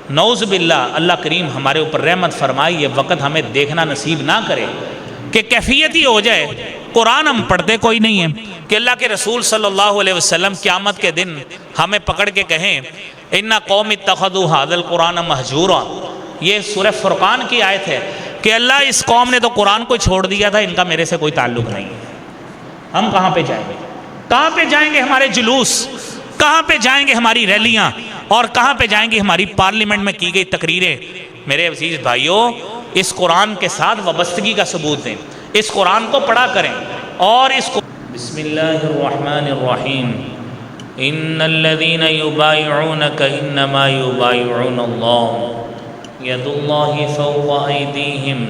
نعوذ باللہ اللہ کریم ہمارے اوپر رحمت فرمائی، یہ وقت ہمیں دیکھنا نصیب نہ کرے کہ کیفیت یہ ہو جائے قرآن ہم پڑھتے کوئی نہیں ہیں، کہ اللہ کے رسول صلی اللہ علیہ وسلم قیامت کے دن ہمیں پکڑ کے کہیں اِنَّ قَوْمِ اتَّخَذُوا هَذَا الْقُرْآنَ مَهْجُورًا۔ یہ سورہ فرقان کی آیت ہے کہ اللہ اس قوم نے تو قرآن کو چھوڑ دیا تھا، ان کا میرے سے کوئی تعلق نہیں ہے۔ ہم کہاں پہ جائیں گے؟ کہاں پہ جائیں گے ہمارے جلوس؟ کہاں پہ جائیں گے ہماری ریلیاں؟ اور کہاں پہ جائیں گے ہماری پارلیمنٹ میں کی گئی تقریریں؟ میرے عزیز بھائیوں، اس قرآن کے ساتھ وابستگی کا ثبوت دیں، اس قرآن کو پڑھا کریں اور اس کو بسم اللہ الرحمن الرحیم ان الذین یبایعونک انما یبایعون اللہ ید اللہ فوق ایدیہم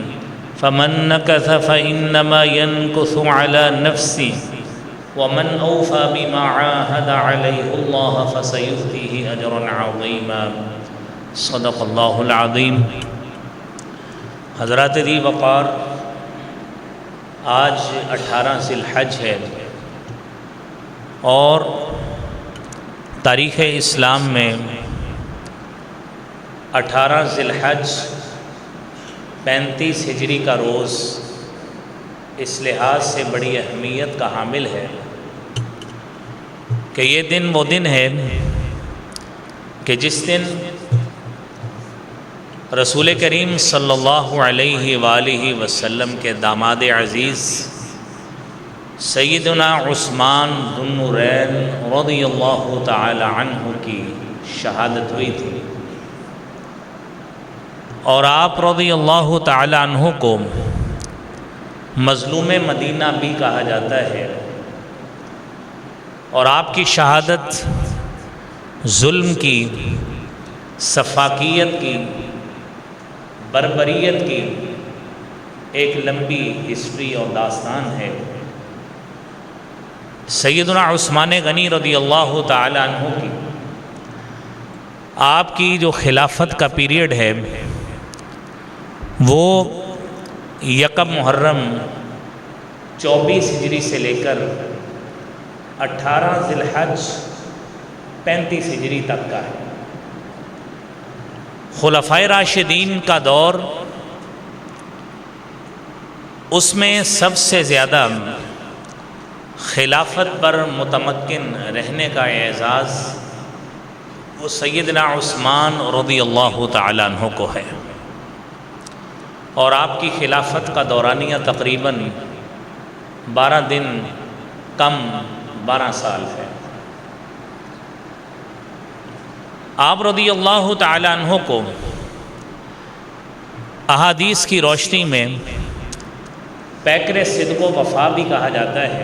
فمن نکث فانما ینکث علی نفسہ ومن اوفى بما عاهد عليه الله فسيؤتيه اجرا عظيما صدق اللہ العظیم۔ حضرات ذی وقار، آج 18 ذی الحج ہے اور تاریخ اسلام میں 18 ذی الحج 35 ہجری کا روز اس لحاظ سے بڑی اہمیت کا حامل ہے کہ یہ دن وہ دن ہے کہ جس دن رسول کریم صلی اللہ علیہ وآلہ وسلم کے داماد عزیز سیدنا عثمان ذو النورین رضی اللہ تعالی عنہ کی شہادت ہوئی تھی، اور آپ رضی اللہ تعالی عنہ کو مظلوم مدینہ بھی کہا جاتا ہے، اور آپ کی شہادت ظلم کی، سفاکیت کی، بربریت کی ایک لمبی ہسٹری اور داستان ہے۔ سیدنا عثمان غنی رضی اللہ تعالی عنہ کی آپ کی جو خلافت کا پیریڈ ہے وہ یکم محرم 24 ہجری سے لے کر 18 ذی الحج 35 ہجری تک کا ہے۔ خلفائے راشدین کا دور، اس میں سب سے زیادہ خلافت پر متمکن رہنے کا اعزاز وہ سیدنا عثمان رضی اللہ تعالی عنہ کو ہے، اور آپ کی خلافت کا دورانیہ تقریباً 12 دن کم 12 سال ہے۔ آپ رضی اللہ تعالی عنہ کو احادیث کی روشنی میں پیکر صدق و وفا بھی کہا جاتا ہے،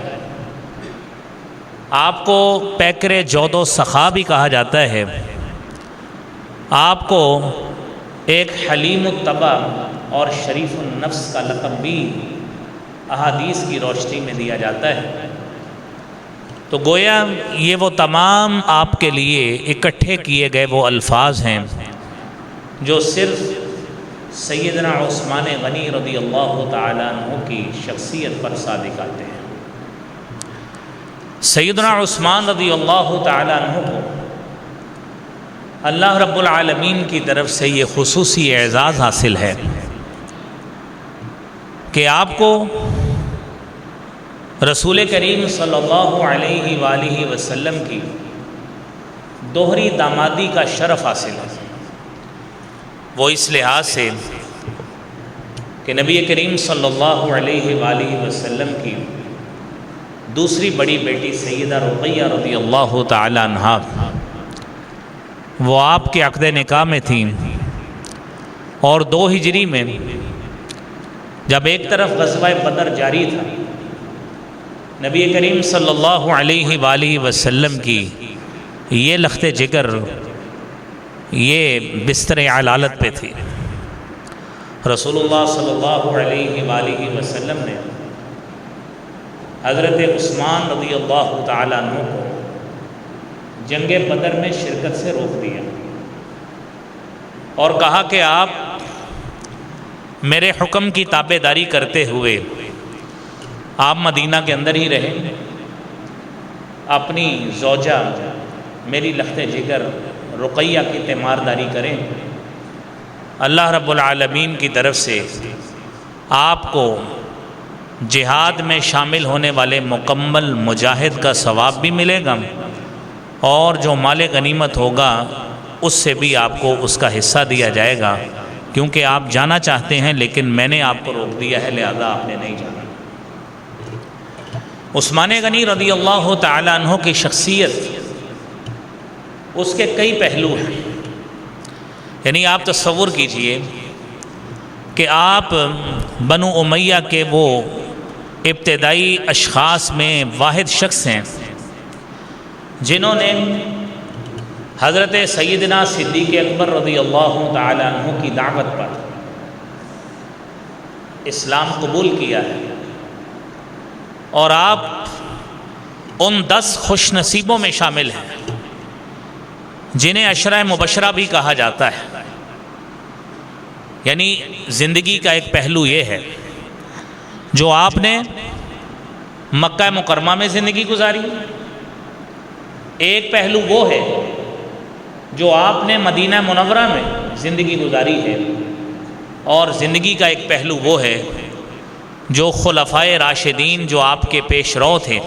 آپ کو پیکر جود و سخا بھی کہا جاتا ہے، آپ کو ایک حلیم الطبع اور شریف النفس کا لقب بھی احادیث کی روشنی میں دیا جاتا ہے۔ تو گویا یہ وہ تمام آپ کے لیے اکٹھے کیے گئے وہ الفاظ ہیں جو صرف سیدنا عثمان غنی رضی اللہ تعالیٰ عنہ کی شخصیت پر صادق آتے ہیں۔ سیدنا عثمان رضی اللہ تعالیٰ عنہ کو اللہ رب العالمین کی طرف سے یہ خصوصی اعزاز حاصل ہے کہ آپ کو رسول کریم صلی اللہ علیہ وآلہ وسلم کی دوہری دامادی کا شرف حاصل ہے۔ وہ اس لحاظ سے کہ نبی کریم صلی اللہ علیہ وآلہ وسلم کی دوسری بڑی بیٹی سیدہ رقیہ رضی اللہ تعالی عنہا وہ آپ کے عقد نکاح میں تھیں، اور 2 ہجری میں جب ایک طرف غزوہ بدر جاری تھا، نبی کریم صلی اللہ علیہ وآلہ وسلم کی یہ لخت جگر یہ بستر علالت پہ تھی۔ رسول اللہ صلی اللہ علیہ وآلہ وسلم نے حضرت عثمان رضی اللہ تعالیٰ عنہ کو جنگ بدر میں شرکت سے روک دیا اور کہا کہ آپ میرے حکم کی تابع داری کرتے ہوئے آپ مدینہ کے اندر ہی رہیں، اپنی زوجہ میری لخت جگر رقیہ کی تیمارداری کریں، اللہ رب العالمین کی طرف سے آپ کو جہاد میں شامل ہونے والے مکمل مجاہد کا ثواب بھی ملے گا، اور جو مال غنیمت ہوگا اس سے بھی آپ کو اس کا حصہ دیا جائے گا، کیونکہ آپ جانا چاہتے ہیں لیکن میں نے آپ کو روک دیا ہے، لہذا آپ نے نہیں جانا۔ عثمان غنی رضی اللہ تعالی عنہ کی شخصیت، اس کے کئی پہلو ہیں۔ یعنی آپ تصور کیجئے کہ آپ بنو امیہ کے وہ ابتدائی اشخاص میں واحد شخص ہیں جنہوں نے حضرت سیدنا صدیق اکبر رضی اللہ تعالی عنہ کی دعوت پر اسلام قبول کیا ہے، اور آپ ان 10 خوش نصیبوں میں شامل ہیں جنہیں عشرہ مبشرہ بھی کہا جاتا ہے۔ یعنی زندگی کا ایک پہلو یہ ہے جو آپ نے مکہ مکرمہ میں زندگی گزاری، ایک پہلو وہ ہے جو آپ نے مدینہ منورہ میں زندگی گزاری ہے، اور زندگی کا ایک پہلو وہ ہے جو خلفائے راشدین جو آپ کے پیش رو تھے،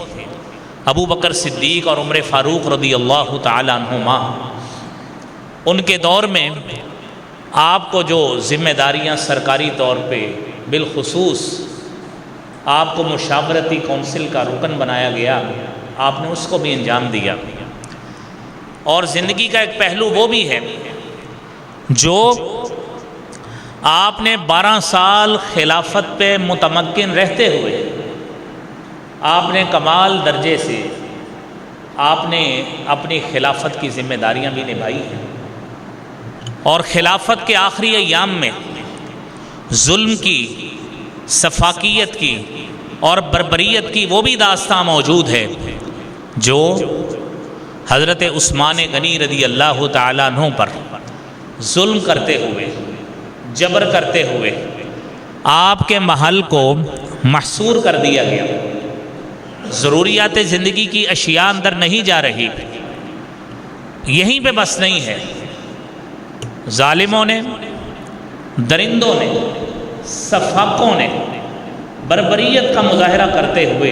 ابو بکر صدیق اور عمر فاروق رضی اللہ تعالی عنہما، ان کے دور میں آپ کو جو ذمہ داریاں سرکاری طور پہ بالخصوص آپ کو مشاورتی کونسل کا رکن بنایا گیا، آپ نے اس کو بھی انجام دیا۔ اور زندگی کا ایک پہلو وہ بھی ہے جو آپ نے 12 سال خلافت پہ متمکن رہتے ہوئے آپ نے کمال درجے سے آپ نے اپنی خلافت کی ذمہ داریاں بھی نبھائی ہیں، اور خلافت کے آخری ایام میں ظلم کی، سفاکیت کی اور بربریت کی وہ بھی داستاں موجود ہے جو حضرت عثمان غنی رضی اللہ تعالیٰ عنہ پر ظلم کرتے ہوئے، جبر کرتے ہوئے آپ کے محل کو محصور کر دیا گیا۔ ضروریات زندگی کی اشیاء اندر نہیں جا رہی، یہیں پہ بس نہیں ہے، ظالموں نے، درندوں نے، سفاکوں نے بربریت کا مظاہرہ کرتے ہوئے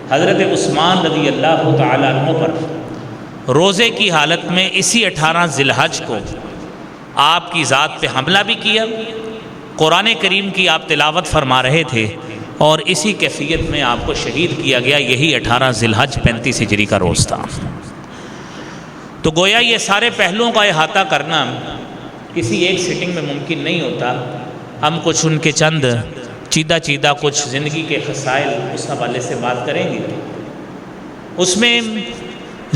حضرت عثمان رضی اللہ تعالیٰ عنہ پر روزے کی حالت میں اسی 18 ذی الحج کو آپ کی ذات پہ حملہ بھی کیا، قرآن کریم کی آپ تلاوت فرما رہے تھے، اور اسی کیفیت میں آپ کو شہید کیا گیا، یہی 18 ذی الحج 35 ہجری کا روز تھا۔ تو گویا یہ سارے پہلوؤں کا احاطہ کرنا کسی ایک سٹنگ میں ممکن نہیں ہوتا۔ ہم کچھ ان کے چند چیدہ کچھ زندگی کے خسائل اس حوالے سے بات کریں گے۔ اس میں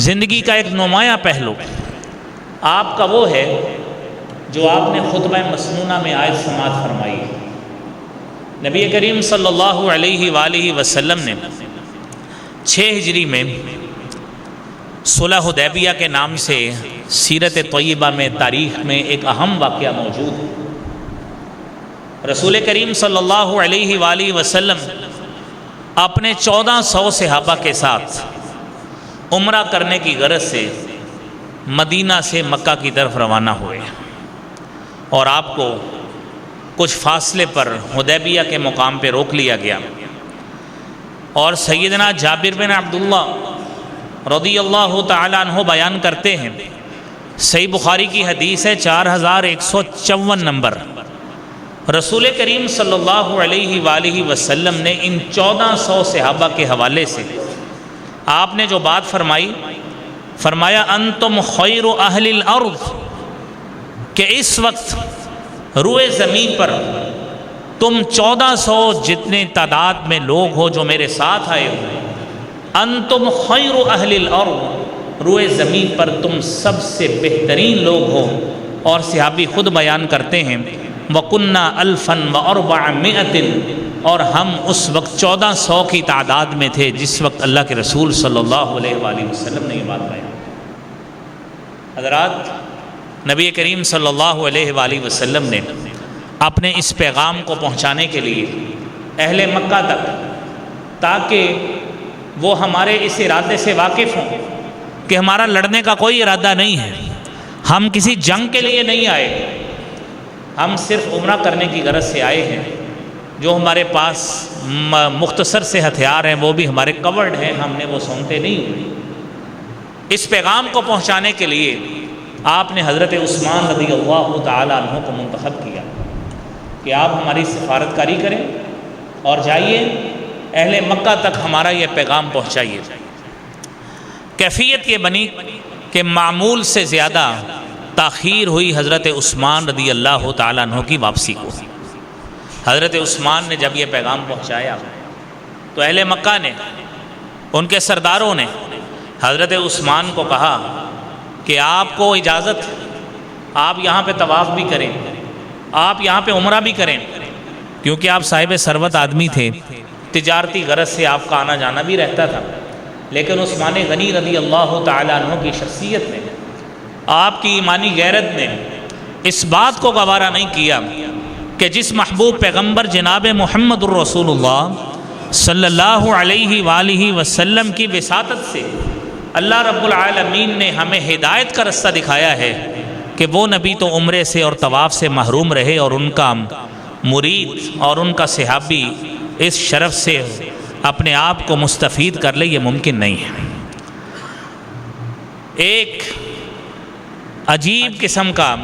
زندگی کا ایک نمایاں پہلو آپ کا وہ ہے جو آپ نے خطبہ مسنونہ میں آیت سماعت فرمائی۔ نبی کریم صلی اللہ علیہ وآلہ وسلم نے 6 ہجری میں صلح حدیبیہ کے نام سے سیرت طیبہ میں، تاریخ میں ایک اہم واقعہ موجود ہے۔ رسول کریم صلی اللہ علیہ وآلہ وسلم اپنے 1400 صحابہ کے ساتھ عمرہ کرنے کی غرض سے مدینہ سے مکہ کی طرف روانہ ہوئے، اور آپ کو کچھ فاصلے پر حدیبیہ کے مقام پہ روک لیا گیا، اور سیدنا جابر بن عبداللہ رضی اللہ تعالی عنہ بیان کرتے ہیں، صحیح بخاری کی حدیث ہے 4154 نمبر، رسول کریم صلی اللہ علیہ وآلہ وسلم نے ان 1400 صحابہ کے حوالے سے آپ نے جو بات فرمائی، فرمایا انتم خیر اہل الارض، کہ اس وقت روئے زمین پر تم 1400 جتنے تعداد میں لوگ ہو جو میرے ساتھ آئے ہو، انتم خیر اہل الارض، روئے زمین پر تم سب سے بہترین لوگ ہو۔ اور صحابی خود بیان کرتے ہیں وَكُنَّا أَلْفًا وَأَرْبَعَمِائَةٍ، اور ہم اس وقت 1400 کی تعداد میں تھے جس وقت اللہ کے رسول صلی اللہ علیہ وآلہ وسلم نے یہ بات بیان۔ حضرات، نبی کریم صلی اللہ علیہ وآلہ وسلم نے اپنے اس پیغام کو پہنچانے کے لیے اہل مکہ تک، تاکہ وہ ہمارے اس ارادے سے واقف ہوں کہ ہمارا لڑنے کا کوئی ارادہ نہیں ہے، ہم کسی جنگ کے لیے نہیں آئے، ہم صرف عمرہ کرنے کی غرض سے آئے ہیں، جو ہمارے پاس مختصر سے ہتھیار ہیں وہ بھی ہمارے کورڈ ہیں، ہم نے وہ سونتے نہیں ہوئے۔ اس پیغام کو پہنچانے کے لیے آپ نے حضرت عثمان رضی اللہ تعالیٰ عنہ کو منتخب کیا کہ آپ ہماری سفارت کاری کریں اور جائیے اہل مکہ تک ہمارا یہ پیغام پہنچائیے۔ کیفیت یہ بنی کہ معمول سے زیادہ تاخیر ہوئی حضرت عثمان رضی اللہ تعالیٰ عنہ کی واپسی کو۔ حضرت عثمان نے جب یہ پیغام پہنچایا تو اہل مکہ نے، ان کے سرداروں نے حضرت عثمان کو کہا کہ آپ کو اجازت، آپ یہاں پہ طواف بھی کریں، آپ یہاں پہ عمرہ بھی کریں، کیونکہ آپ صاحب ثروت آدمی تھے، تجارتی غرض سے آپ کا آنا جانا بھی رہتا تھا۔ لیکن عثمان غنی رضی اللہ تعالیٰ عنہ کی شخصیت نے، آپ کی ایمانی غیرت نے اس بات کو گوارا نہیں کیا کہ جس محبوب پیغمبر جناب محمد الرسول اللہ صلی اللہ علیہ وآلہ وسلم کی وساطت سے اللہ رب العالمین نے ہمیں ہدایت کا رستہ دکھایا ہے کہ وہ نبی تو عمرے سے اور طواف سے محروم رہے اور ان کا مرید اور ان کا صحابی اس شرف سے اپنے آپ کو مستفید کر لے، یہ ممکن نہیں ہے۔ ایک عجیب قسم کا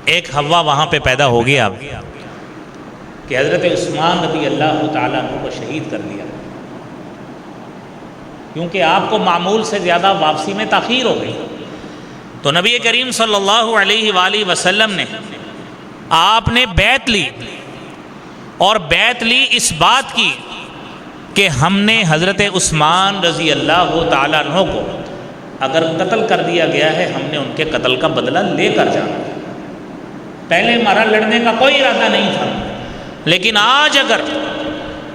ایک ہوا وہاں پہ پیدا ہو گیا کہ حضرت عثمان رضی اللہ تعالیٰ عنہ کو شہید کر دیا، کیونکہ آپ کو معمول سے زیادہ واپسی میں تاخیر ہو گئی۔ تو نبی کریم صلی اللہ علیہ وآلہ وسلم نے، آپ نے بیعت لی، اور بیعت لی اس بات کی کہ ہم نے حضرت عثمان رضی اللہ تعالیٰ عنہ کو اگر قتل کر دیا گیا ہے، ہم نے ان کے قتل کا بدلہ لے کر جانا۔ پہلے ہمارا لڑنے کا کوئی ارادہ نہیں تھا، لیکن آج اگر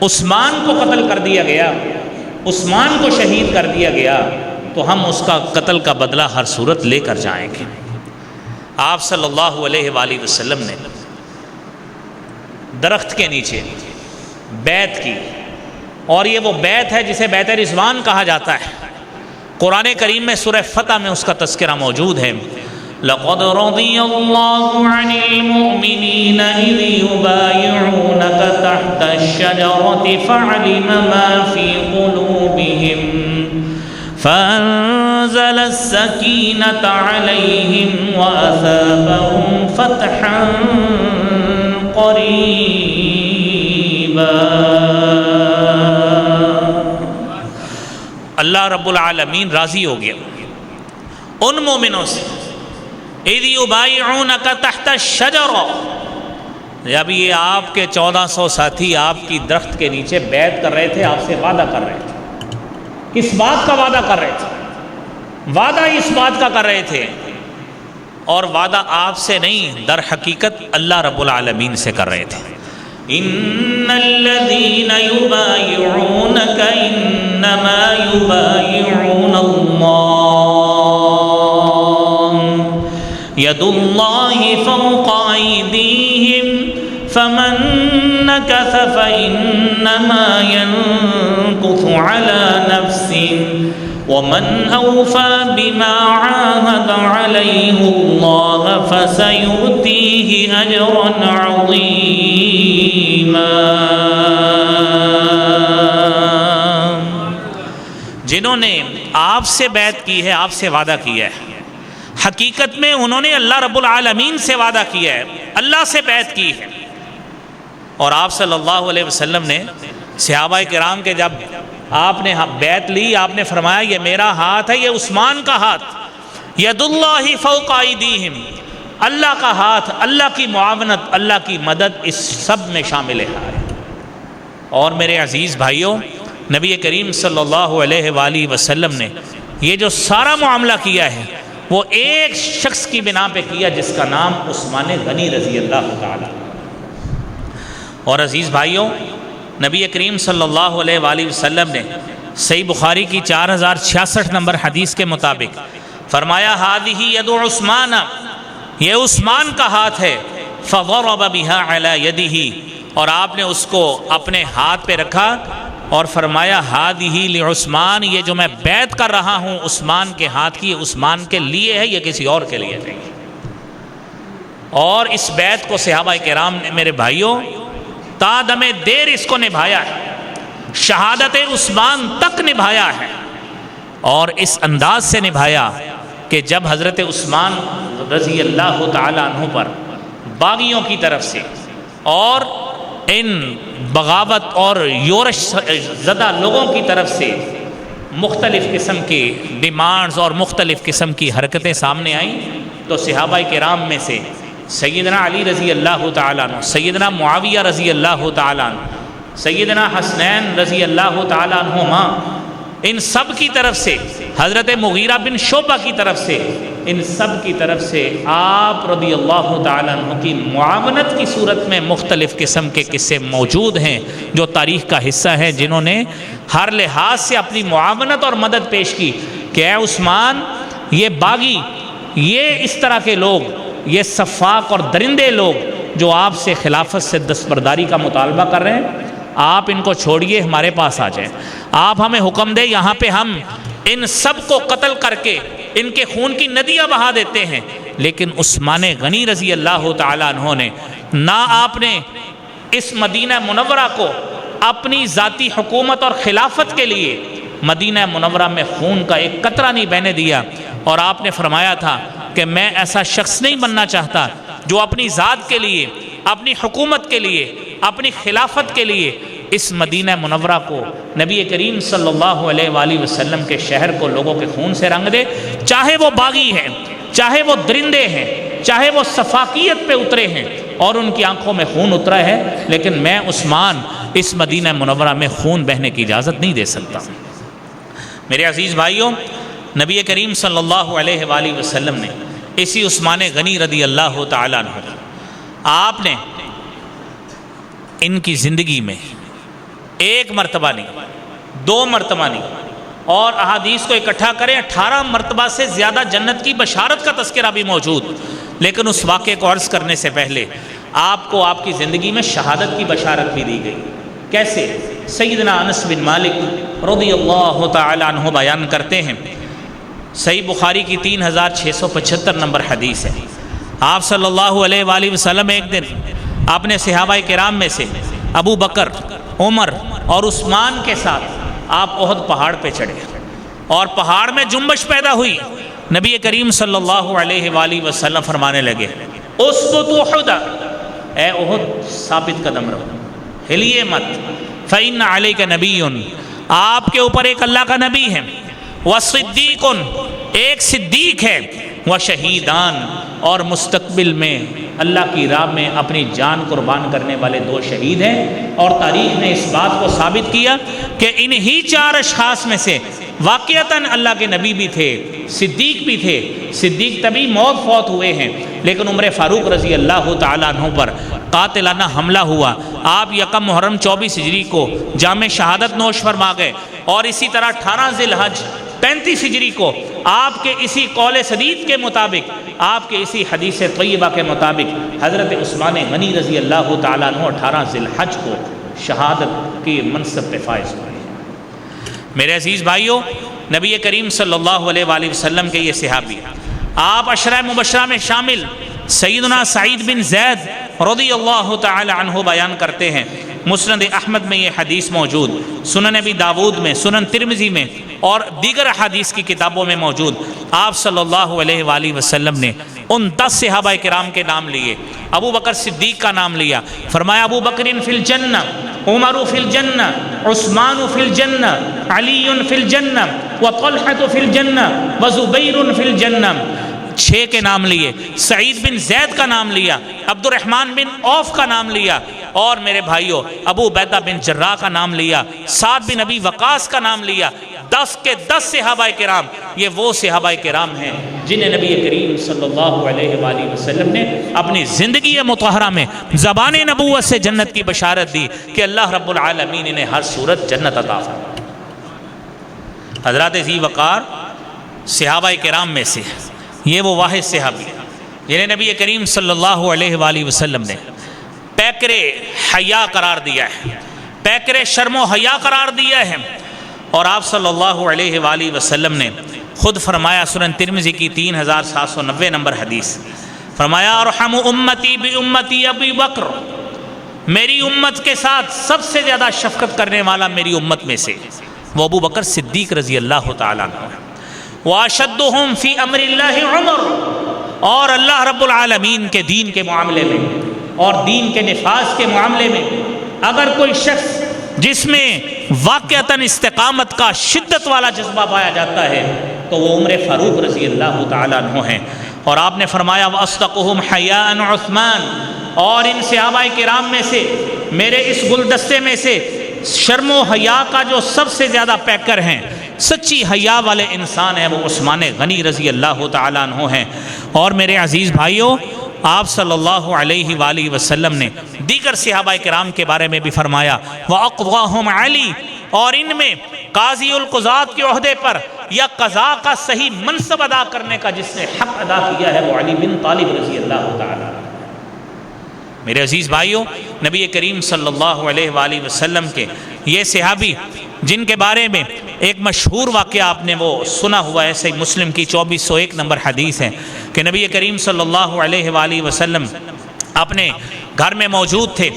عثمان کو قتل کر دیا گیا، عثمان کو شہید کر دیا گیا، تو ہم اس کا قتل کا بدلہ ہر صورت لے کر جائیں گے۔ آپ صلی اللہ علیہ وآلہ وسلم نے درخت کے نیچے بیعت کی، اور یہ وہ بیعت ہے جسے بیعت رضوان کہا جاتا ہے۔ قرآن کریم میں سورہ فتح میں اس کا تذکرہ موجود ہے۔ لَقَدْ رَضِيَ اللَّهُ عَنِ الْمُؤْمِنِينَ إِذْ يُبَايِعُونَكَ تَحْتَ الشَّجَرَةِ فَعَلِمَ مَا فِي قُلُوبِهِمْ فَأَنزَلَ السَّكِينَةَ عَلَيْهِمْ وَأَثَابَهُمْ فَتْحًا قَرِيبًا۔ اللہ رب العالمین راضی ہو گیا ان مومنوں سے، اِذْ يُبَايِعُونَكَ تَحْتَ الشَّجَرَةِ، جب یہ آپ کے 1400 ساتھی آپ کی درخت کے نیچے بیعت کر رہے تھے، آپ سے وعدہ کر رہے تھے۔ کس بات کا وعدہ کر رہے تھے؟ وعدہ اس بات کا کر رہے تھے، اور وعدہ آپ سے نہیں، در حقیقت اللہ رب العالمین سے کر رہے تھے۔ ان الذين يبايعونك انما يبايعون الله يد الله فوق ايديهم فمن نكث فانما ينكث على نفسه ومن أوفى بما عاهد عليه الله فسيؤتيه أجرا عظيما۔ جنہوں نے آپ سے بیعت کی ہے، آپ سے وعدہ کیا ہے، حقیقت میں انہوں نے اللہ رب العالمین سے وعدہ کیا ہے، اللہ سے بیعت کی ہے۔ اور آپ صلی اللہ علیہ وسلم نے صحابہ کرام کے جب آپ نے بیعت لی، آپ نے فرمایا یہ میرا ہاتھ ہے، یہ عثمان کا ہاتھ، ید اللہ فوق ایدیہم، اللہ کا ہاتھ، اللہ کی معاونت، اللہ کی مدد اس سب میں شامل ہے۔ اور میرے عزیز بھائیوں، نبی کریم صلی اللہ علیہ وآلہ وسلم نے یہ جو سارا معاملہ کیا ہے وہ ایک شخص کی بنا پہ کیا جس کا نام عثمان غنی رضی اللہ تعالی۔ اور عزیز بھائیوں، نبی کریم صلی اللہ علیہ وآلہ وسلم نے صحیح بخاری کی 4066 نمبر حدیث کے مطابق فرمایا ہذہ ید عثمان، یہ عثمان کا ہاتھ ہے، فضرب بها علی یدہ، اور آپ نے اس کو اپنے ہاتھ پہ رکھا اور فرمایا ہذہ لعثمان، یہ جو میں بیعت کر رہا ہوں عثمان کے ہاتھ کی، عثمان کے لیے ہے، یہ کسی اور کے لیے نہیں۔ اور اس بیعت کو صحابہ کرام نے میرے بھائیوں تا دم دیر اس کو نبھایا ہے، شہادت عثمان تک نبھایا ہے، اور اس انداز سے نبھایا کہ جب حضرت عثمان رضی اللہ تعالیٰ عنہ پر باغیوں کی طرف سے اور ان بغاوت اور یورش زدہ لوگوں کی طرف سے مختلف قسم کی ڈیمانڈز اور مختلف قسم کی حرکتیں سامنے آئیں، تو صحابہ کرام میں سے سیدنا علی رضی اللہ تعالیٰ عنہ، سیدنا معاویہ رضی اللہ تعالیٰ عنہ، سیدنا حسنین رضی اللہ تعالیٰ عنہما، ان سب کی طرف سے، حضرت مغیرہ بن شعبہ کی طرف سے، ان سب کی طرف سے آپ رضی اللہ تعالیٰ عنہ کی معاونت کی صورت میں مختلف قسم کے قصے موجود ہیں جو تاریخ کا حصہ ہیں، جنہوں نے ہر لحاظ سے اپنی معاونت اور مدد پیش کی کہ اے عثمان، یہ باغی، یہ اس طرح کے لوگ، یہ صفاق اور درندے لوگ جو آپ سے خلافت سے دستبرداری کا مطالبہ کر رہے ہیں، آپ ان کو چھوڑیے، ہمارے پاس آ جائیں، آپ ہمیں حکم دیں، یہاں پہ ہم ان سب کو قتل کر کے ان کے خون کی ندیاں بہا دیتے ہیں۔ لیکن عثمان غنی رضی اللہ تعالیٰ عنہ نے نہ آپ نے اس مدینہ منورہ کو اپنی ذاتی حکومت اور خلافت کے لیے مدینہ منورہ میں خون کا ایک قطرہ نہیں بہنے دیا، اور آپ نے فرمایا تھا کہ میں ایسا شخص نہیں بننا چاہتا جو اپنی ذات کے لیے، اپنی حکومت کے لیے، اپنی خلافت کے لیے اس مدینہ منورہ کو، نبی کریم صلی اللہ علیہ وآلہ وسلم کے شہر کو لوگوں کے خون سے رنگ دے، چاہے وہ باغی ہیں، چاہے وہ درندے ہیں، چاہے وہ صفاقیت پہ اترے ہیں اور ان کی آنکھوں میں خون اترا ہے، لیکن میں عثمان اس مدینہ منورہ میں خون بہنے کی اجازت نہیں دے سکتا۔ میرے عزیز بھائیوں، نبی کریم صلی اللہ علیہ وآلہ وسلم نے اسی عثمان غنی رضی اللہ تعالیٰ عنہ، آپ نے ان کی زندگی میں ایک مرتبہ نہیں، دو مرتبہ نہیں، اور احادیث کو اکٹھا کریں 18 مرتبہ سے زیادہ جنت کی بشارت کا تذکرہ بھی موجود، لیکن اس واقعے کو عرض کرنے سے پہلے آپ کو آپ کی زندگی میں شہادت کی بشارت بھی دی گئی۔ کیسے؟ سیدنا انس بن مالک رضی اللہ تعالیٰ عنہ بیان کرتے ہیں، صحیح بخاری کی 3675 نمبر حدیث ہے، آپ صلی اللہ علیہ وآلہ وسلم ایک دن اپنے صحابہ کرام میں سے ابو بکر، عمر اور عثمان کے ساتھ آپ احد پہاڑ پہ چڑھے، اور پہاڑ میں جنبش پیدا ہوئی۔ نبی کریم صلی اللہ علیہ وآلہ وسلم فرمانے لگے، اسقط احد، اے احد ثابت قدم رہو، ہلیے مت، فإن علیک نبی، آپ کے اوپر ایک اللہ کا نبی ہے، وصدیق، ایک صدیق ہے، وشہیدان، اور مستقبل میں اللہ کی راہ میں اپنی جان قربان کرنے والے 2 شہید ہیں۔ اور تاریخ نے اس بات کو ثابت کیا کہ انہی 4 اشخاص میں سے واقعتاً اللہ کے نبی بھی تھے، صدیق بھی تھے، صدیق تبھی فوت ہوئے ہیں، لیکن عمر فاروق رضی اللہ تعالیٰ عنہ پر قاتلانہ حملہ ہوا، آپ یکم محرم 24 ہجری کو جام شہادت نوش فرما گئے، اور اسی طرح 18 ذی الحج 35 ہجری کو آپ کے اسی قول سدید کے مطابق، آپ کے اسی حدیث طیبہ کے مطابق حضرت عثمان غنی رضی اللہ تعالیٰ عنہ 18 ذی الحج کو شہادت کے منصب پہ فائز ہوئے۔ میرے عزیز بھائیوں، نبی کریم صلی اللہ علیہ وآلہ وسلم کے یہ صحابی، آپ عشرہ مبشرہ میں شامل سیدنا سعید بن زید رضی اللہ تعالی عنہ بیان کرتے ہیں، مسند احمد میں یہ حدیث موجود، سنن ابی داود میں، سنن ترمذی میں اور دیگر حدیث کی کتابوں میں موجود۔ آپ صلی اللہ علیہ وآلہ وسلم نے ان 10 صحابہ کرام کے نام لیے، ابو بکر صدیق کا نام لیا، فرمایا ابو بکر فی الجنہ، عمر فی الجنہ، عثمان فی الجنہ، علی فی الجنہ، وطلحہ فی الجنہ، وزبیر فی الجنہ، 6 کے نام لیے، سعید بن زید کا نام لیا، عبد الرحمن بن عوف کا نام لیا، اور میرے بھائیوں ابو عبیدہ بن جراح کا نام لیا، سعد بن ابی وقاص کا نام لیا۔ 10 کے 10 صحابہ کرام، یہ وہ صحابہ کرام ہیں جنہیں نبی کریم صلی اللہ علیہ وآلہ وسلم نے اپنی زندگی مطہرہ میں زبان نبوت سے جنت کی بشارت دی کہ اللہ رب العالمین انہیں ہر صورت جنت عطا فرمائے۔ حضرات ذی وقار صحابہ کرام میں سے یہ وہ واحد صحابی جنہیں نبی کریم صلی اللہ علیہ وآلہ وسلم نے پیکر حیا قرار دیا ہے، پیکر شرم و حیا قرار دیا ہے، اور آپ صلی اللہ علیہ وآلہ وسلم نے خود فرمایا، سنن ترمذی کی 3790 نمبر حدیث، فرمایا ارحم امتی بامتی ابی بکر، میری امت کے ساتھ سب سے زیادہ شفقت کرنے والا میری امت میں سے وہ ابو بکر صدیق رضی اللہ تعالیٰ عنہ ہے۔ واشدہم فی امر اللہ عمر، اور اللہ رب العالمین کے دین کے معاملے میں اور دین کے نفاذ کے معاملے میں اگر کوئی شخص جس میں واقعتاً استقامت کا شدت والا جذبہ پایا جاتا ہے تو وہ عمر فاروق رضی اللہ تعالیٰ عنہ ہیں۔ اور آپ نے فرمایا وَأَصْدَقُهُمْ حَيَاءً عُثْمَانَ، اور ان صحابہ کرام میں سے میرے اس گلدستے میں سے شرم و حیا کا جو سب سے زیادہ پیکر ہیں، سچی حیا والے انسان ہیں، وہ عثمان غنی رضی اللہ تعالیٰ عنہ ہیں۔ اور میرے عزیز بھائیوں، آپ صلی اللہ علیہ وآلہ وسلم نے دیگر صحابہ کرام کے بارے میں بھی فرمایا وَأَقْضَاهُمْ عَلِي، اور ان میں قاضی القضات کے عہدے پر یا قضاء کا صحیح منصب ادا کرنے کا جس نے حق ادا کیا ہے وہ علی بن طالب رضی اللہ تعالیٰ۔ میرے عزیز بھائیوں، نبی کریم صلی اللہ علیہ وآلہ وسلم کے یہ صحابی جن کے بارے میں ایک مشہور واقعہ آپ نے وہ سنا ہوا ہے، صحیح مسلم کی 2401 نمبر حدیث ہے کہ نبی کریم صلی اللہ علیہ وآلہ وسلم اپنے گھر میں موجود تھے۔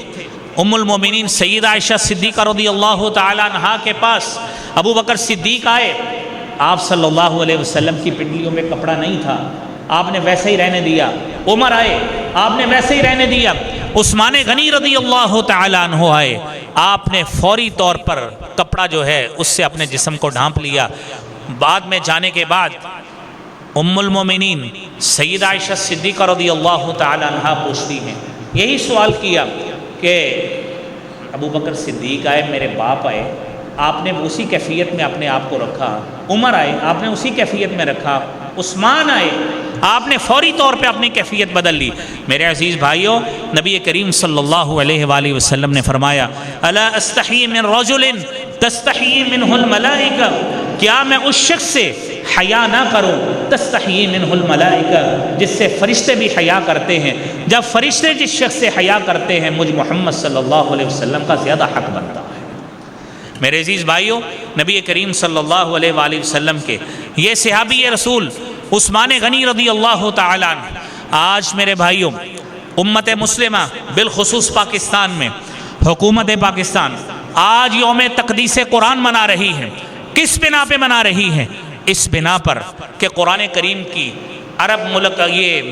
ام المومنین سیدہ عائشہ صدیقہ رضی اللہ تعالیٰ عنہا کے پاس ابو بکر صدیق آئے، آپ صلی اللہ علیہ وسلم کی پنڈلیوں میں کپڑا نہیں تھا، آپ نے ویسے ہی رہنے دیا۔ عمر آئے، آپ نے ویسے ہی رہنے دیا۔ عثمان غنی رضی اللہ تعالیٰ عنہ آئے، آپ نے فوری طور پر کپڑا جو ہے اس سے اپنے جسم کو ڈھانپ لیا۔ بعد میں جانے کے بعد ام المومنین سیدہ عائشہ صدیقہ رضی اللہ تعالیٰ عنہ پوچھتی ہیں، یہی سوال کیا کہ ابو بکر صدیق آئے، میرے باپ آئے، آپ نے اسی کیفیت میں اپنے آپ کو رکھا، عمر آئے آپ نے اسی کیفیت میں رکھا، عثمان آئے آپ نے فوری طور پہ اپنی کیفیت بدل لی۔ میرے عزیز بھائیوں، نبی کریم صلی اللہ علیہ وآلہ وسلم نے فرمایا الا استحی من رجل تستحی منہ الملائکہ، کیا میں اس شخص سے حیا نہ کروں تستحی منہ الملائکہ جس سے فرشتے بھی حیا کرتے ہیں؟ جب فرشتے جس شخص سے حیا کرتے ہیں مجھ محمد صلی اللہ علیہ وسلم کا زیادہ حق بنتا ہے۔ میرے عزیز بھائیوں، نبی کریم صلی اللہ علیہ وآلہ وسلم کے یہ صحابی رسول عثمان غنی رضی اللہ تعالیٰ عنہ آج میرے بھائیوں امت مسلمہ بالخصوص پاکستان میں حکومت پاکستان آج یوم تقدیس قرآن منا رہی ہے۔ کس بنا پہ منا رہی ہے؟ اس بنا پر کہ قرآن کریم کی عرب ملک یہ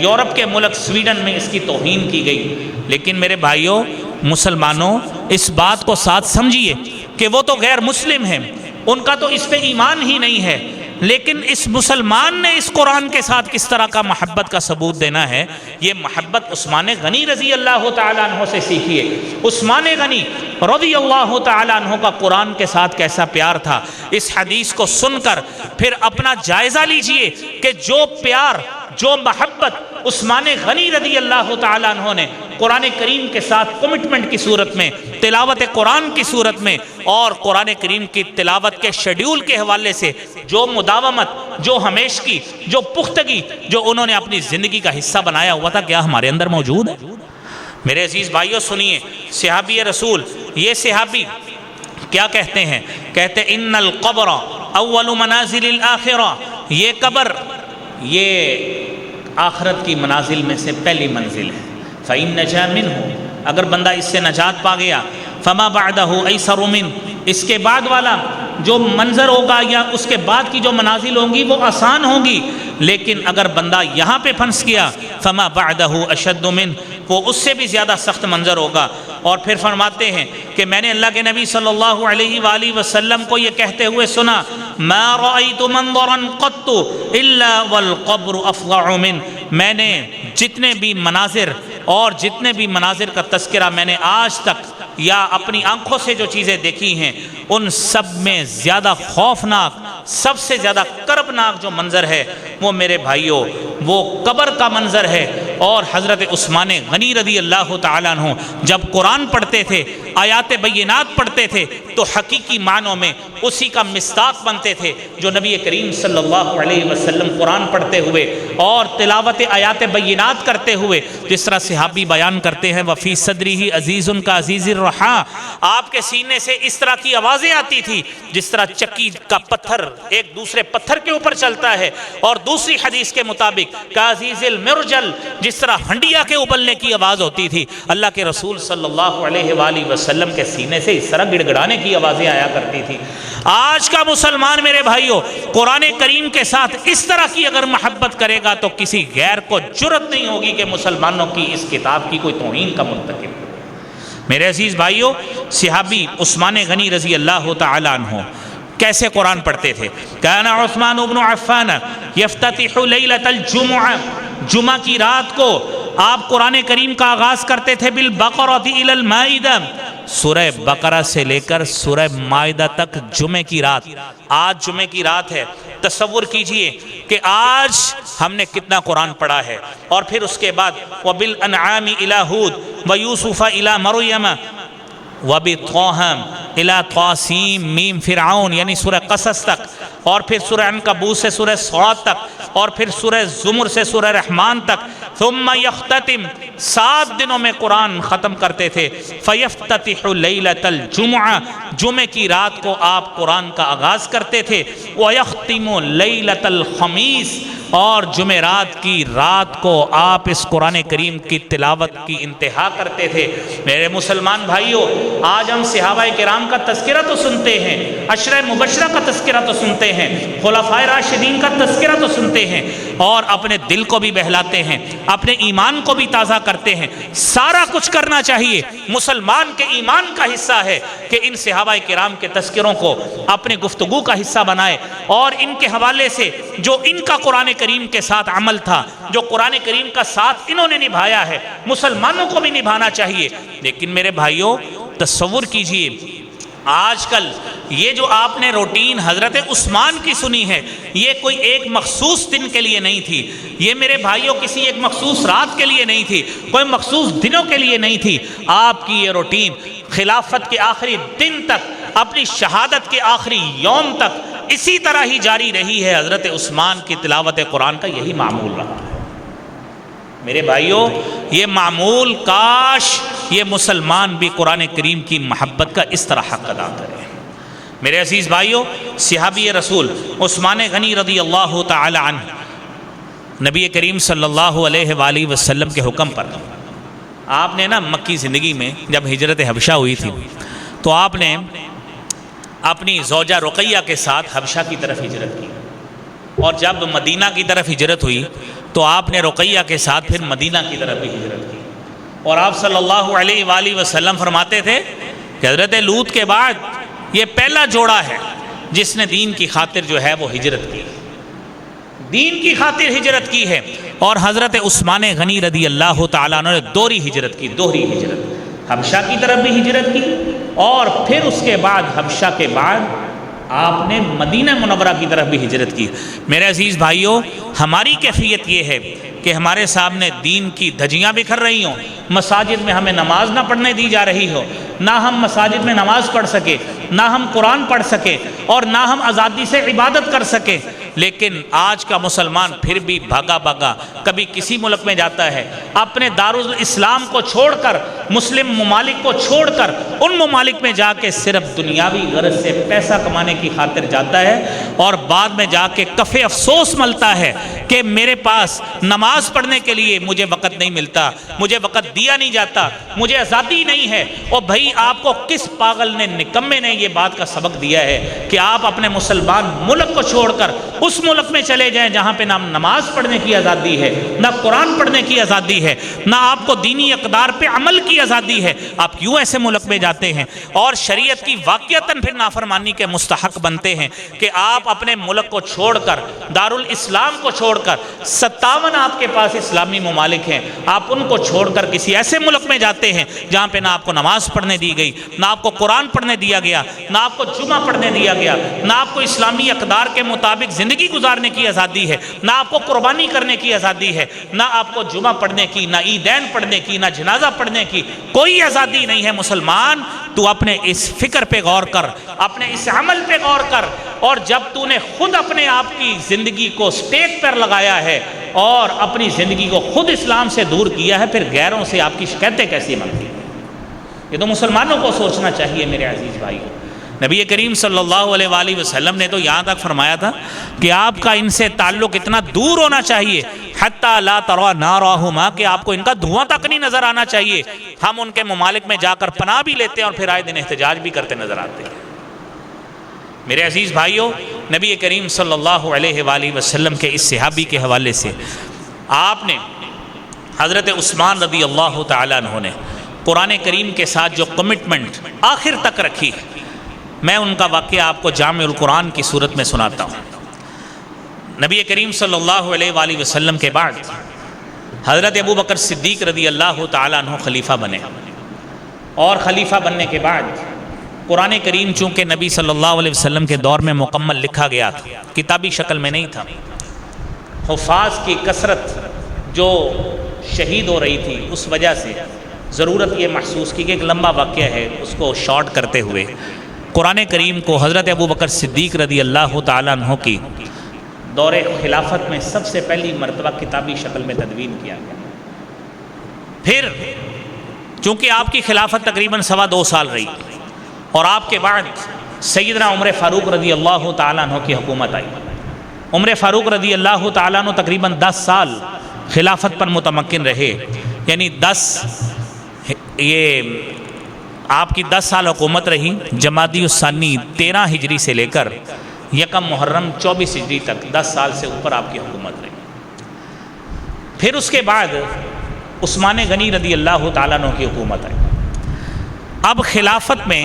یورپ کے ملک سویڈن میں اس کی توہین کی گئی۔ لیکن میرے بھائیوں مسلمانوں اس بات کو ساتھ سمجھیے کہ وہ تو غیر مسلم ہیں، ان کا تو اس پہ ایمان ہی نہیں ہے، لیکن اس مسلمان نے اس قرآن کے ساتھ کس طرح کا محبت کا ثبوت دینا ہے، یہ محبت عثمان غنی رضی اللہ تعالیٰ عنہ سے سیکھیے۔ عثمان غنی رضی اللہ تعالیٰ عنہ کا قرآن کے ساتھ کیسا پیار تھا، اس حدیث کو سن کر پھر اپنا جائزہ لیجئے کہ جو پیار جو محبت عثمان غنی رضی اللہ تعالیٰ عنہ نے قرآن کریم کے ساتھ کمٹمنٹ کی صورت میں، تلاوت قرآن کی صورت میں اور قرآن کریم کی تلاوت کے شیڈیول کے حوالے سے جو مداومت، جو ہمیشگی، جو پختگی جو انہوں نے اپنی زندگی کا حصہ بنایا ہوا تھا، کیا ہمارے اندر موجود ہے؟ میرے عزیز بھائیوں سنیے، صحابی رسول یہ صحابی کیا کہتے ہیں؟ کہتے ان القبر اول منازل الاخرہ، یہ قبر یہ آخرت کی منازل میں سے پہلی منزل ہے۔ فَإِن نَجَا مِنْهُ، اگر بندہ اس سے نجات پا گیا، فَمَا بَعْدَهُ أَيْسَرُ مِنْ، اس کے بعد والا جو منظر ہوگا یا اس کے بعد کی جو منازل ہوں گی وہ آسان ہوں گی، لیکن اگر بندہ یہاں پہ پھنس گیا فَمَا بَعْدَهُ أَشَدُّ مِنْ، وہ اس سے بھی زیادہ سخت منظر ہوگا۔ اور پھر فرماتے ہیں کہ میں نے اللہ کے نبی صلی اللہ علیہ وآلہ وسلم کو یہ کہتے ہوئے سنا مَا رَأَيْتُ مَنظَرًا قَطُّ إِلَّا وَالْقَبْرُ أَفْضَعُ مِنْ، میں نے جتنے بھی مناظر اور جتنے بھی مناظر کا تذکرہ میں نے آج تک یا اپنی آنکھوں سے جو چیزیں دیکھی ہیں ان سب میں زیادہ خوفناک، سب سے زیادہ کربناک جو منظر ہے وہ میرے بھائیوں وہ قبر کا منظر ہے۔ اور حضرت عثمان غنی رضی اللہ تعالیٰ عنہ جب قرآن پڑھتے تھے، آیات بینات پڑھتے تھے، تو حقیقی معنوں میں اسی کا مصداق بنتے تھے جو نبی کریم صلی اللہ علیہ وسلم قرآن پڑھتے ہوئے اور تلاوت آیات بینات کرتے ہوئے، جس طرح صحابی بیان کرتے ہیں وفی صدری عزیز کا عزیز الرحا، آپ کے سینے سے اس طرح کی آوازیں آتی تھی جس طرح چکی کا پتھر ایک دوسرے پتھر کے اوپر چلتا ہے، اور دوسری حدیث کے مطابق کا عزیز المرجل، جس طرح ہنڈیا کے ابلنے کی آواز ہوتی تھی، اللہ کے رسول صلی اللہ علیہ وآلہ وسلم کے سینے سے اس طرح گڑ گڑانے کی آوازیں آیا کرتی تھی۔ آج کا مسلمان میرے بھائیوں قرآن کریم کے ساتھ اس طرح کی اگر محبت کرے گا تو کسی غیر کو جرت نہیں ہوگی کہ مسلمانوں کی اس کتاب کی کوئی توہین کا مرتکب ہو۔ میرے عزیز بھائیوں، صحابی عثمان غنی رضی اللہ تعالی عنہ کیسے قرآن پڑھتے تھے؟ کان عثمان بن عفان یفتتح لیلۃ الجمعہ، جمعہ کی رات کو آپ قرآن کریم کا آغاز کرتے تھے بالبقرہ الی المائدہ، سورہ بقرہ سے لے کر سورہ مائدہ تک جمعے کی رات۔ آج جمعے کی رات ہے، تصور کیجئے کہ آج ہم نے کتنا قرآن پڑھا ہے، اور پھر اس کے بعد وَبِالْأَنْعَامِ إِلَىٰ هُودَ وَيُوسُفَ إِلَىٰ مَرْيَمَ وَبِطَٰهَ إِلَىٰ طَاسِيم میم فرعون، یعنی سورہ قصص تک، اور پھر سورہ عنکبوت سے سورہ صاد تک، اور پھر سورہ زمر سے سورہ رحمان تک، ثم یختتم، 7 دنوں میں قرآن ختم کرتے تھے۔ فیفتتح لیلۃ الجمعہ، جمعے کی رات کو آپ قرآن کا آغاز کرتے تھے، ویختم لیلۃ الخمیس، اور جمعرات کی رات کو آپ اس قرآن کریم کی تلاوت کی انتہا کرتے تھے۔ میرے مسلمان بھائیوں، آج ہم صحابہ کرام کا تذکرہ تو سنتے ہیں، عشرہ مبشرہ کا تذکرہ تو سنتے ہیں، خلفائے راشدین کا تذکرہ تو سنتے ہیں، اور اپنے دل کو بھی بہلاتے ہیں، اپنے ایمان کو بھی تازہ کرتے ہیں۔ سارا کچھ کرنا چاہیے، مسلمان کے ایمان کا حصہ ہے کہ ان صحابہ کرام کے تذکروں کو اپنے گفتگو کا حصہ بنائے، اور ان کے حوالے سے جو ان کا قرآن کریم کے ساتھ عمل تھا، جو قرآن کریم کا ساتھ انہوں نے نبھایا ہے، مسلمانوں کو بھی نبھانا چاہیے۔ لیکن میرے بھائیوں تصور کیجئے، آج کل یہ جو آپ نے روٹین حضرت عثمان کی سنی ہے، یہ کوئی ایک مخصوص دن کے لیے نہیں تھی، یہ میرے بھائیوں کسی ایک مخصوص رات کے لیے نہیں تھی، کوئی مخصوص دنوں کے لیے نہیں تھی۔ آپ کی یہ روٹین خلافت کے آخری دن تک، اپنی شہادت کے آخری یوم تک اسی طرح ہی جاری رہی ہے۔ حضرت عثمان کی تلاوت قرآن کا یہی معمول رہا۔ میرے بھائیوں، یہ معمول کاش یہ مسلمان بھی قرآن کریم کی محبت کا اس طرح حق ادا کرے۔ میرے عزیز بھائیوں، صحابی رسول عثمان غنی رضی اللہ تعالی عنہ نبی کریم صلی اللہ علیہ وآلہ وسلم کے حکم پر، آپ نے مکی زندگی میں جب ہجرت حبشہ ہوئی تھی تو آپ نے اپنی زوجہ رقیہ کے ساتھ حبشہ کی طرف ہجرت کی، اور جب مدینہ کی طرف ہجرت ہوئی تو آپ نے رقیہ کے ساتھ پھر مدینہ کی طرف بھی ہجرت کی۔ اور آپ صلی اللہ علیہ وآلہ وسلم فرماتے تھے کہ حضرت لوط کے بعد یہ پہلا جوڑا ہے جس نے دین کی خاطر جو ہے وہ ہجرت کی، دین کی خاطر ہجرت کی ہے۔ اور حضرت عثمان غنی رضی اللہ تعالیٰ عنہ نے دوہری ہجرت کی، دوہری ہجرت، حبشہ کی طرف بھی ہجرت کی، اور پھر اس کے بعد حبشہ کے بعد آپ نے مدینہ منورہ کی طرف بھی ہجرت کی۔ میرے عزیز بھائیوں، ہماری کیفیت یہ ہے کہ ہمارے سامنے دین کی دھجیاں بکھر رہی ہوں، مساجد میں ہمیں نماز نہ پڑھنے دی جا رہی ہو، نہ ہم مساجد میں نماز پڑھ سکے، نہ ہم قرآن پڑھ سکے، اور نہ ہم آزادی سے عبادت کر سکیں۔ لیکن آج کا مسلمان پھر بھی بھاگا بھاگا کبھی کسی ملک میں جاتا ہے، اپنے دارالاسلام کو چھوڑ کر، مسلم ممالک کو چھوڑ کر ان ممالک میں جا کے صرف دنیاوی غرض سے پیسہ کمانے کی خاطر جاتا ہے، اور بعد میں جا کے کف افسوس ملتا ہے کہ میرے پاس نماز پڑھنے کے لیے مجھے وقت نہیں ملتا، مجھے وقت دیا نہیں جاتا، مجھے آزادی نہیں ہے۔ اور بھائی، آپ کو کس پاگل نے، نکمے نے یہ بات کا سبق دیا ہے کہ آپ اپنے مسلمان ملک کو چھوڑ کر اس ملک میں چلے جائیں جہاں پہ نہ نماز پڑھنے کی آزادی ہے، نہ قرآن پڑھنے کی آزادی ہے، نہ آپ کو دینی اقدار پہ عمل کی آزادی ہے؟ آپ کیوں ایسے ملک میں جاتے ہیں اور شریعت کی واقعتاً پھر نافرمانی کے مستحق بنتے ہیں کہ آپ اپنے ملک کو چھوڑ کر، دارالاسلام کو چھوڑ کر 57 آپ کے پاس اسلامی ممالک ہیں، آپ ان کو چھوڑ کر کسی ایسے ملک میں جاتے ہیں جہاں پہ نہ آپ کو نماز پڑھنے دی گئی، نہ آپ کو قرآن پڑھنے دیا گیا، نہ آپ کو جمعہ پڑھنے دیا گیا، نہ آپ کو اسلامی اقدار کے مطابق زندگی گزارنے کی آزادی ہے، نہ آپ کو قربانی کرنے کی آزادی ہے، نہ آپ کو جمعہ پڑھنے کی، نہ عیدین پڑھنے کی، نہ جنازہ پڑھنے کی کوئی آزادی نہیں ہے۔ مسلمان تو اپنے اس فکر پہ غور کر، اپنے اس عمل پہ غور کر، اور جب تو نے خود اپنے آپ کی زندگی کو سٹیک پر لگایا ہے اور اپنی زندگی کو خود اسلام سے دور کیا ہے، پھر غیروں سے آپ کی شکایتیں کیسی بنتی ہیں؟ یہ تو مسلمانوں کو سوچنا چاہیے میرے عزیز بھائی۔ نبی کریم صلی اللہ علیہ وآلہ وسلم نے تو یہاں تک فرمایا تھا کہ آپ کا ان سے تعلق اتنا دور ہونا چاہیے حتی لا تروا نارہما، کہ آپ کو ان کا دھواں تک نہیں نظر آنا چاہیے۔ ہم ان کے ممالک میں جا کر پناہ بھی لیتے ہیں اور پھر آئے دن احتجاج بھی کرتے نظر آتے ہیں۔ میرے عزیز بھائیوں، نبی کریم صلی اللہ علیہ وآلہ وسلم کے اس صحابی کے حوالے سے آپ نے حضرت عثمان رضی اللہ تعالیٰ عنہ نے قرآن کریم کے ساتھ جو کمٹمنٹ آخر تک رکھی، میں ان کا واقعہ آپ کو جامع القرآن کی صورت میں سناتا ہوں۔ نبی کریم صلی اللہ علیہ وآلہ وسلم کے بعد حضرت ابو بکر صدیق رضی اللہ تعالیٰ عنہ خلیفہ بنے، اور خلیفہ بننے کے بعد قرآن کریم چونکہ نبی صلی اللہ علیہ وسلم کے دور میں مکمل لکھا گیا تھا، کتابی شکل میں نہیں تھا، حفاظ کی کثرت جو شہید ہو رہی تھی اس وجہ سے ضرورت یہ محسوس کی کہ ایک لمبا واقعہ ہے، اس کو شارٹ کرتے ہوئے قرآن کریم کو حضرت ابو بکر صدیق رضی اللہ تعالیٰ عنہ کی دور خلافت میں سب سے پہلی مرتبہ کتابی شکل میں تدوین کیا گیا۔ پھر چونکہ آپ کی خلافت تقریباً 2.25 سال رہی، اور آپ کے بعد سیدنا عمر فاروق رضی اللہ تعالیٰ عنہ کی حکومت آئی۔ عمر فاروق رضی اللہ تعالیٰ عنہ تقریباً 10 سال خلافت پر متمکن رہے، یعنی آپ کی 10 سال حکومت رہی، جمادی الثانی 13 ہجری سے لے کر 1 محرم 24 ہجری تک 10 سال سے اوپر آپ کی حکومت رہی۔ پھر اس کے بعد عثمان غنی رضی اللہ تعالیٰ عنہ کی حکومت آئی۔ اب خلافت میں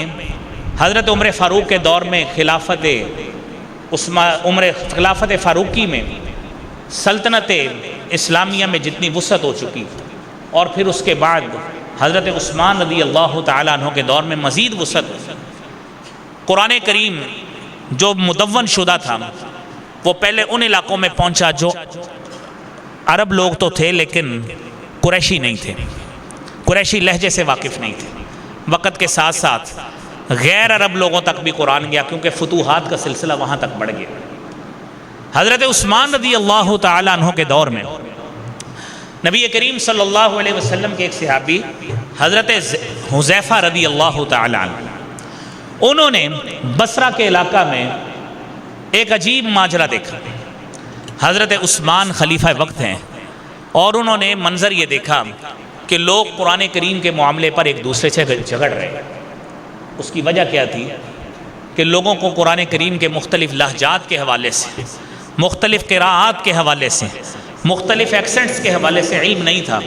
حضرت عمر فاروق کے دور میں خلافت فاروقی میں سلطنت اسلامیہ میں جتنی وسعت ہو چکی، اور پھر اس کے بعد حضرت عثمان رضی اللہ تعالیٰ عنہ کے دور میں مزید وسعت، قرآن کریم جو مدون شدہ تھا وہ پہلے ان علاقوں میں پہنچا جو عرب لوگ تو تھے لیکن قریشی نہیں تھے، قریشی لہجے سے واقف نہیں تھے۔ وقت کے ساتھ ساتھ غیر عرب لوگوں تک بھی قرآن گیا، کیونکہ فتوحات کا سلسلہ وہاں تک بڑھ گیا۔ حضرت عثمان رضی اللہ تعالیٰ عنہ کے دور میں نبی کریم صلی اللہ علیہ وسلم کے ایک صحابی حضرت حذیفہ رضی اللہ تعالیٰ عنہ، انہوں نے بصرہ کے علاقہ میں ایک عجیب ماجرا دیکھا۔ حضرت عثمان خلیفہ وقت ہیں، اور انہوں نے منظر یہ دیکھا کہ لوگ قرآن کریم کے معاملے پر ایک دوسرے سے جھگڑ رہے ہیں۔ اس کی وجہ کیا تھی کہ لوگوں کو قرآن کریم کے مختلف لہجات کے حوالے سے، مختلف قراءات کے حوالے سے، مختلف ایکسنٹس کے حوالے سے علم نہیں تھا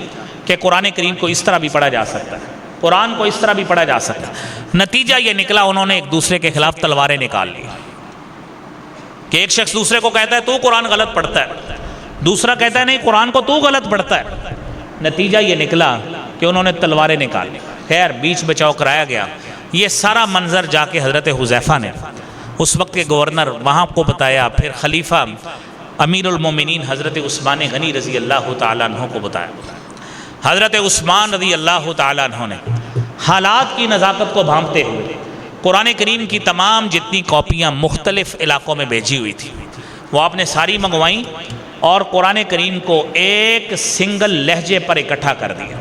کہ قرآن کریم کو اس طرح بھی پڑھا جا سکتا ہے، قرآن کو اس طرح بھی پڑھا جا سکتا ہے۔ نتیجہ یہ نکلا، انہوں نے ایک دوسرے کے خلاف تلواریں نکال لی، کہ ایک شخص دوسرے کو کہتا ہے تو قرآن غلط پڑھتا ہے، دوسرا کہتا ہے نہیں قرآن کو تو غلط پڑھتا ہے۔ نتیجہ یہ نکلا کہ انہوں نے تلواریں نکال لی، خیر بیچ بچاؤ کرایا گیا۔ یہ سارا منظر جا کے حضرت حذیفہ نے اس وقت کے گورنر وہاں کو بتایا، پھر خلیفہ امیر المومنین حضرت عثمان غنی رضی اللہ تعالیٰ عنہ کو بتایا۔ حضرت عثمان رضی اللہ تعالیٰ عنہ نے حالات کی نزاکت کو بھانپتے ہوئے قرآن کریم کی تمام جتنی کاپیاں مختلف علاقوں میں بھیجی ہوئی تھی وہ آپ نے ساری منگوائیں، اور قرآن کریم کو ایک سنگل لہجے پر اکٹھا کر دیا،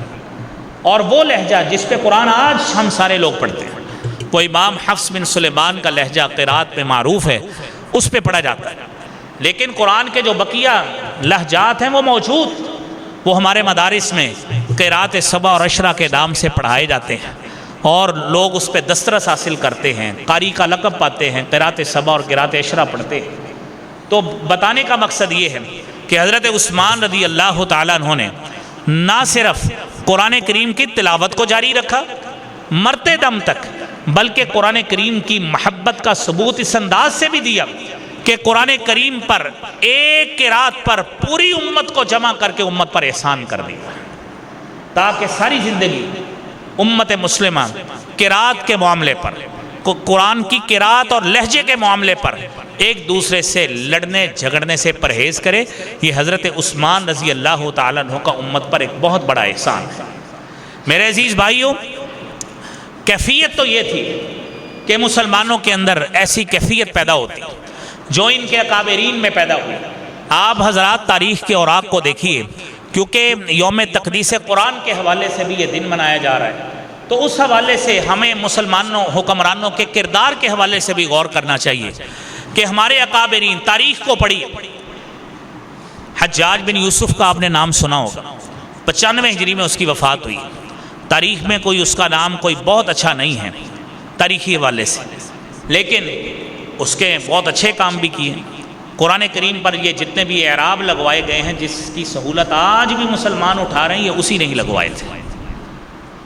اور وہ لہجہ جس پہ قرآن آج ہم سارے لوگ پڑھتے ہیں، وہ امام حفص بن سلیمان کا لہجہ قراءت میں معروف ہے، اس پہ پڑھا جاتا ہے۔ لیکن قرآن کے جو بقیہ لہجات ہیں وہ موجود، وہ ہمارے مدارس میں قراءت سبع اور عشرہ کے نام سے پڑھائے جاتے ہیں، اور لوگ اس پہ دسترس حاصل کرتے ہیں، قاری کا لقب پاتے ہیں، قراءت سبع اور قراءت عشرہ پڑھتے ہیں۔ تو بتانے کا مقصد یہ ہے کہ حضرت عثمان رضی اللہ تعالیٰ عنہ نے نہ صرف قرآن کریم کی تلاوت کو جاری رکھا مرتے دم تک، بلکہ قرآن کریم کی محبت کا ثبوت اس انداز سے بھی دیا کہ قرآن کریم پر ایک قرات پر پوری امت کو جمع کر کے امت پر احسان کر دیا، تاکہ ساری زندگی امت مسلمہ قرات کے معاملے پر، قرآن کی قرات اور لہجے کے معاملے پر ایک دوسرے سے لڑنے جھگڑنے سے پرہیز کرے۔ یہ حضرت عثمان رضی اللہ تعالیٰ عنہ کا امت پر ایک بہت بڑا احسان ہے۔ میرے عزیز بھائیوں، کیفیت تو یہ تھی کہ مسلمانوں کے اندر ایسی کیفیت پیدا ہوتی جو ان کے اکابرین میں پیدا ہوئی۔ آپ حضرات تاریخ کے اوراق کو دیکھیے، کیونکہ یوم تقدیس قرآن کے حوالے سے بھی یہ دن منایا جا رہا ہے، تو اس حوالے سے ہمیں مسلمانوں حکمرانوں کے کردار کے حوالے سے بھی غور کرنا چاہیے کہ ہمارے اکابرین، تاریخ کو پڑھیے۔ حجاج بن یوسف کا آپ نے نام سنا ہوگا، 95 ہجری میں اس کی وفات ہوئی۔ تاریخ میں کوئی اس کا نام کوئی بہت اچھا نہیں ہے تاریخی حوالے سے، لیکن اس کے بہت اچھے کام بھی کیے۔ قرآن کریم پر یہ جتنے بھی اعراب لگوائے گئے ہیں، جس کی سہولت آج بھی مسلمان اٹھا رہے ہیں، یہ اسی نے ہی لگوائے تھے،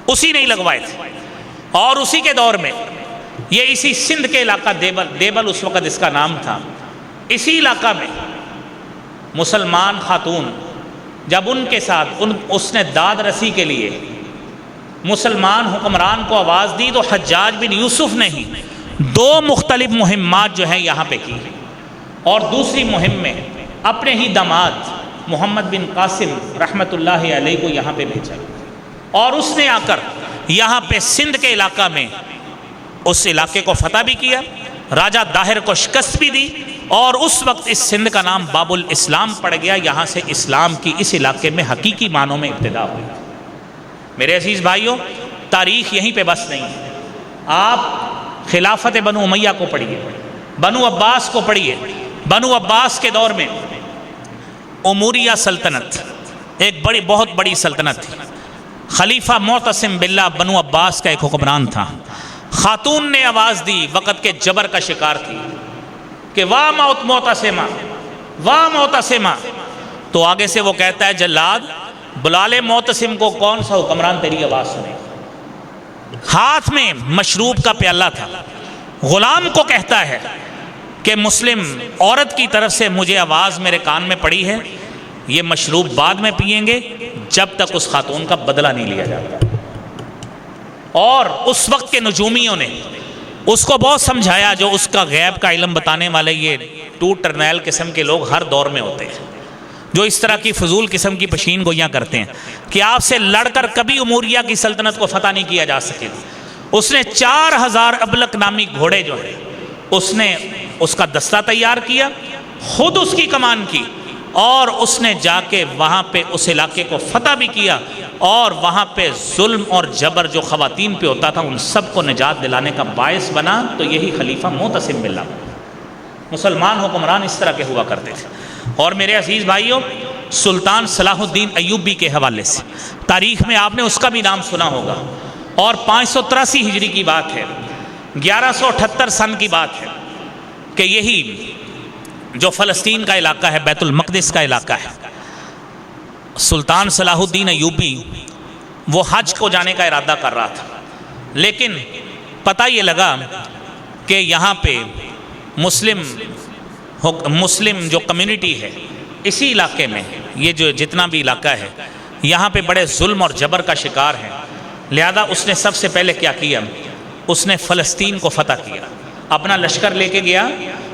اسی نے ہی لگوائے تھے۔ اور اسی کے دور میں یہ اسی سندھ کے علاقہ دیبل اس وقت اس کا نام تھا، اسی علاقہ میں مسلمان خاتون جب ان کے ساتھ اس نے داد رسی کے لیے مسلمان حکمران کو آواز دی، تو حجاج بن یوسف نے ہی 2 مختلف مہمات جو ہیں یہاں پہ کی، اور دوسری مہم میں اپنے ہی داماد محمد بن قاسم رحمۃ اللہ علیہ کو یہاں پہ بھیجا، اور اس نے آ کر یہاں پہ سندھ کے علاقہ میں اس علاقے کو فتح بھی کیا، راجہ داہر کو شکست بھی دی، اور اس وقت اس سندھ کا نام باب الاسلام پڑ گیا۔ یہاں سے اسلام کی اس علاقے میں حقیقی معنوں میں ابتدا ہوئی۔ میرے عزیز بھائیوں، تاریخ یہیں پہ بس نہیں ہے، آپ خلافت بنو امیہ کو پڑھیے، بنو عباس کو پڑھیے۔ بنو عباس کے دور میں اموریہ سلطنت ایک بہت بڑی سلطنت تھی۔ خلیفہ معتصم باللہ بنو عباس کا ایک حکمران تھا۔ خاتون نے آواز دی، وقت کے جبر کا شکار تھی، کہ واہ موت معتصمہ، واہ معتصمہ، تو آگے سے وہ کہتا ہے جلاد بلا لے معتصم کو، کون سا حکمران تیری آواز سنے۔ ہاتھ میں مشروب کا پیالہ تھا، غلام کو کہتا ہے کہ مسلم عورت کی طرف سے مجھے آواز میرے کان میں پڑی ہے، یہ مشروب بعد میں پئیں گے جب تک اس خاتون کا بدلہ نہیں لیا جاتا۔ اور اس وقت کے نجومیوں نے اس کو بہت سمجھایا، جو اس کا غیب کا علم بتانے والے یہ ٹوٹ ٹرنیل قسم کے لوگ ہر دور میں ہوتے ہیں، جو اس طرح کی فضول قسم کی پشین گوئیاں کرتے ہیں کہ آپ سے لڑ کر کبھی اموریہ کی سلطنت کو فتح نہیں کیا جا سکے۔ اس نے 4000 ابلق نامی گھوڑے جو ہے اس نے اس کا دستہ تیار کیا، خود اس کی کمان کی، اور اس نے جا کے وہاں پہ اس علاقے کو فتح بھی کیا، اور وہاں پہ ظلم اور جبر جو خواتین پہ ہوتا تھا ان سب کو نجات دلانے کا باعث بنا۔ تو یہی خلیفہ معتصم باللہ، مسلمان حکمران اس طرح کے ہوا کرتے تھے۔ اور میرے عزیز بھائیوں، سلطان صلاح الدین ایوبی کے حوالے سے تاریخ میں آپ نے اس کا بھی نام سنا ہوگا، اور 583 ہجری کی بات ہے، 1178 سن کی بات ہے کہ یہی جو فلسطین کا علاقہ ہے، بیت المقدس کا علاقہ ہے، سلطان صلاح الدین ایوبی وہ حج کو جانے کا ارادہ کر رہا تھا، لیکن پتہ یہ لگا کہ یہاں پہ مسلم جو کمیونٹی ہے اسی علاقے میں، یہ جو جتنا بھی علاقہ ہے یہاں پہ بڑے ظلم اور جبر کا شکار ہے، لہذا اس نے سب سے پہلے کیا کیا، اس نے فلسطین کو فتح کیا، اپنا لشکر لے کے گیا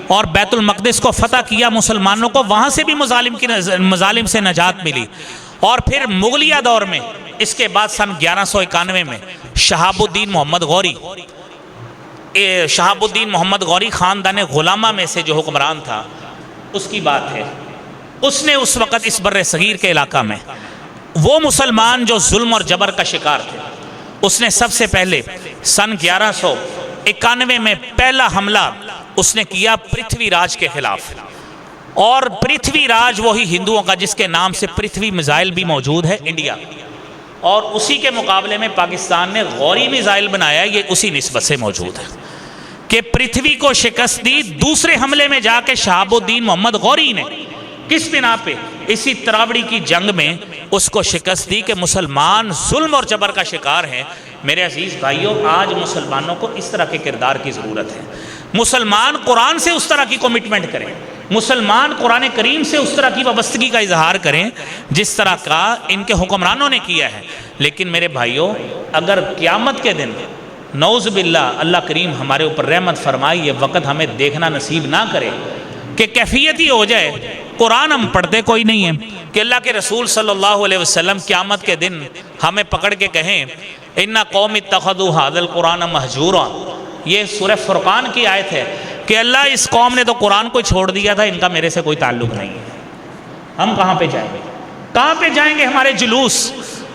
اور بیت المقدس کو فتح کیا، مسلمانوں کو وہاں سے بھی مظالم سے نجات ملی۔ اور پھر مغلیہ دور میں اس کے بعد سن 1191 میں شہاب الدین محمد غوری خاندان غلامہ میں سے جو حکمران تھا اس کی بات ہے، اس نے اس وقت اس بر صغیر کے علاقہ میں وہ مسلمان جو ظلم اور جبر کا شکار تھے، اس نے سب سے پہلے سن 1191 میں پہلا حملہ اس نے کیا پرتھوی راج کے خلاف، اور پرتھوی راج وہی ہندوؤں کا جس کے نام سے پرتھوی میزائل بھی موجود ہے انڈیا، اور اسی کے مقابلے میں پاکستان نے غوری میزائل بنایا، یہ اسی نسبت سے موجود ہے کہ پرتھوی کو شکست دی۔ دوسرے حملے میں جا کے شہاب الدین محمد غوری نے کس بنا پہ، اسی تراوڑی کی جنگ میں اس کو شکست دی کہ مسلمان ظلم اور جبر کا شکار ہیں۔ میرے عزیز بھائیوں، آج مسلمانوں کو اس طرح کے کردار کی ضرورت ہے۔ مسلمان قرآن سے اس طرح کی کمٹمنٹ کریں، مسلمان قرآن کریم سے اس طرح کی وابستگی کا اظہار کریں جس طرح کا ان کے حکمرانوں نے کیا ہے۔ لیکن میرے بھائیوں، اگر قیامت کے دن نعوذ باللہ اللہ کریم ہمارے اوپر رحمت فرمائے یہ وقت ہمیں دیکھنا نصیب نہ کرے کہ کیفیت ہی ہو جائے قرآن ہم پڑھتے کوئی نہیں ہیں، کہ اللہ کے رسول صلی اللہ علیہ وسلم قیامت کے دن ہمیں پکڑ کے کہیں اِنَّ قَوْمِ اتَّخَذُوا هَذَا الْقُرْآنَ مَهْجُورًا۔ یہ سورہ فرقان کی آیت ہے کہ اللہ اس قوم نے تو قرآن کو چھوڑ دیا تھا، ان کا میرے سے کوئی تعلق نہیں ہے۔ ہم کہاں پہ جائیں گے؟ کہاں پہ جائیں گے ہمارے جلوس؟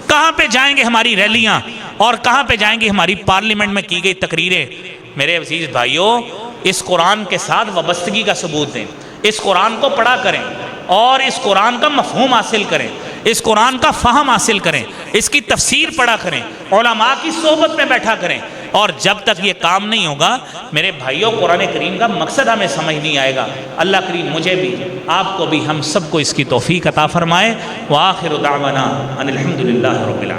کہاں پہ جائیں گے ہماری ریلیاں؟ اور کہاں پہ جائیں گی ہماری پارلیمنٹ میں کی گئی تقریریں؟ میرے عزیز بھائیوں، اس قرآن کے ساتھ وابستگی کا ثبوت دیں، اس قرآن کو پڑھا کریں اور اس قرآن کا مفہوم حاصل کریں، اس قرآن کا فہم حاصل کریں، اس کی تفسیر پڑھا کریں، علماء کی صحبت میں بیٹھا کریں۔ اور جب تک یہ کام نہیں ہوگا میرے بھائیوں، قرآن کریم کا مقصد ہمیں سمجھ نہیں آئے گا۔ اللہ کریم مجھے بھی، آپ کو بھی، ہم سب کو اس کی توفیق عطا فرمائے۔ وآخر دعوانا ان الحمد للہ رب العالمین۔